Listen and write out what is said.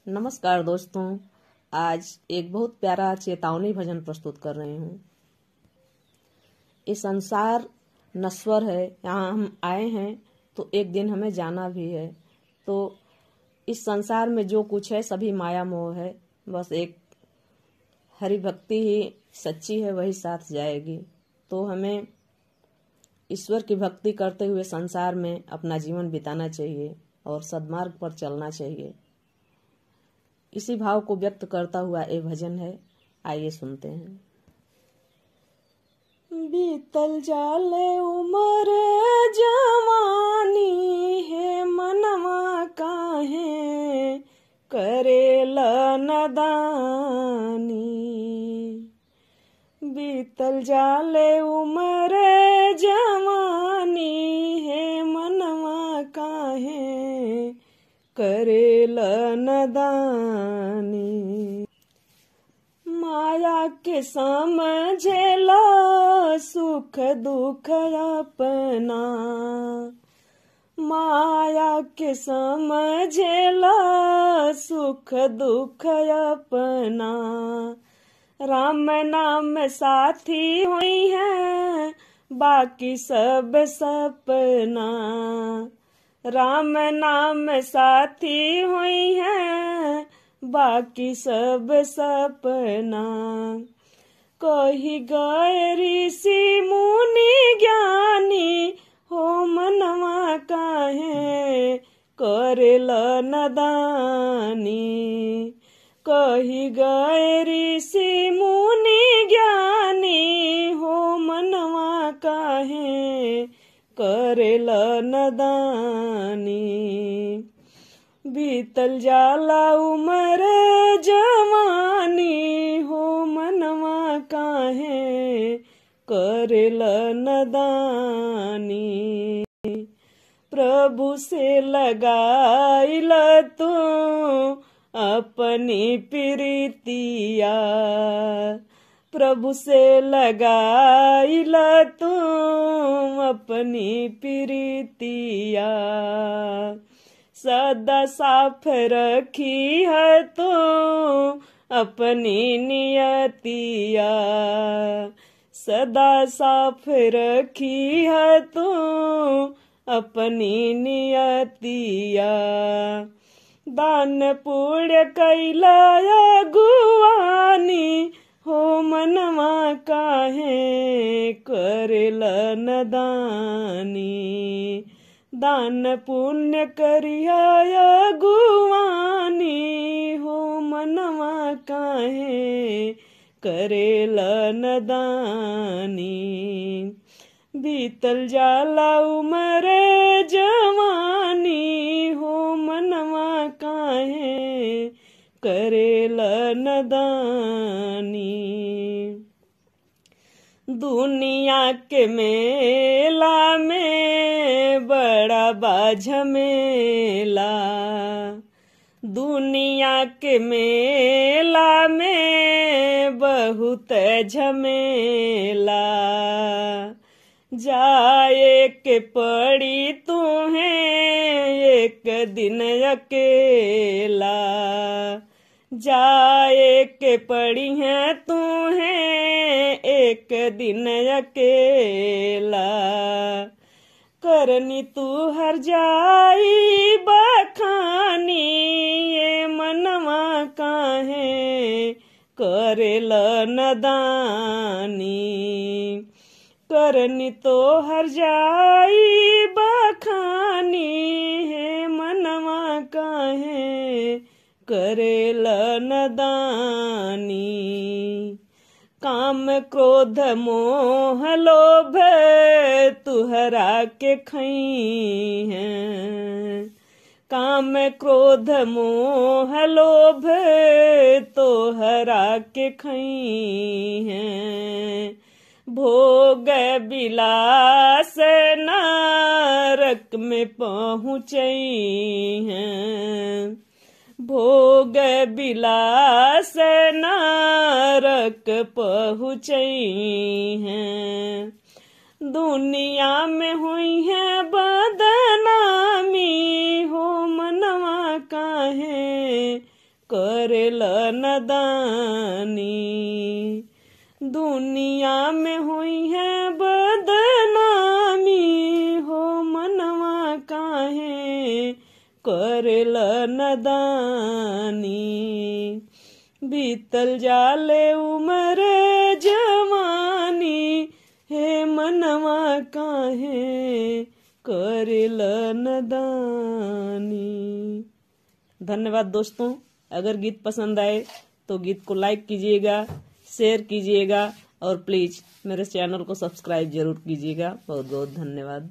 नमस्कार दोस्तों, आज एक बहुत प्यारा चेतावनी भजन प्रस्तुत कर रही हूँ। ये संसार नश्वर है, यहाँ हम आए हैं तो एक दिन हमें जाना भी है। तो इस संसार में जो कुछ है सभी माया मोह है, बस एक हरि भक्ति ही सच्ची है, वही साथ जाएगी। तो हमें ईश्वर की भक्ति करते हुए संसार में अपना जीवन बिताना चाहिए और सद्मार्ग पर चलना चाहिए। इसी भाव को व्यक्त करता हुआ ये भजन है, आइए सुनते हैं। बीतल जाले उमर जवानी है, मनवा काहे करेला नदानी। बीतल जाले उमर जवानी है, मनवा काहे करेला नदानी। माया के समझेला सुख दुख अपना, माया के समझेला सुख दुख अपना। राम नाम साथी हुई है, बाकी सब सपना। राम नाम साथी हुई है, बाकी सब सपना। कही गए ऋषि मुनि ज्ञानी, हो मनवा काहे करेला नदानी। कही गए ऋषि मुनि ज्ञानी, हो मनवा काहे करेला नदानी। बीतल जाला उमर जवानी, हो मनवा काहे करेला नदानी। प्रभु से लगाइल तू अपनी प्रीतिया, प्रभु से लगाइल तू अपनी प्रीतिया। सदा साफ रखी है तू अपनी नियतिया, सदा साफ रखी है तू अपनी नियतिया। दान पुण्य कैला गुवानी, हो मनवा काहे करेला नदानी। दान पुण्य करिया गुवानी, हो मनवा काहे करेला नदानी। बीतल जाला उमर जवानी, हो मनवा काहे करेला नदानी। दुनिया के मेला में बड़ा बाझमेला, दुनिया के मेला में बहुत झमेला। जाए के पड़ी तुम्हें एक दिन अकेला, जाए के पड़ी है तुम्हें एक दिन अकेला। करनी तू हर जाई बखानी, ये मनवा काहे करेला नदानी। करनी तो हर जाई बखानी, है मनवा काहे करेला नदानी। काम क्रोध मोह लोभ तुहरा के खई हैं, काम क्रोध मोह लोभ तोहरा के खई हैं। भोग बिलास नरक में पहुँचई हैं, भोग बिलास नरक पहुँचई हैं। दुनिया में हुई है बदनामी, हो मनवा काहे करेल नदानी। दुनिया में हुई है बदनामी हो मनवा काहे करेल नदानी। बीतल जाले उमर जवानी हे मनवा काहे करेल नदानी। धन्यवाद दोस्तों। अगर गीत पसंद आए तो गीत को लाइक कीजिएगा, शेयर कीजिएगा और प्लीज मेरे चैनल को सब्सक्राइब जरूर कीजिएगा। बहुत बहुत धन्यवाद।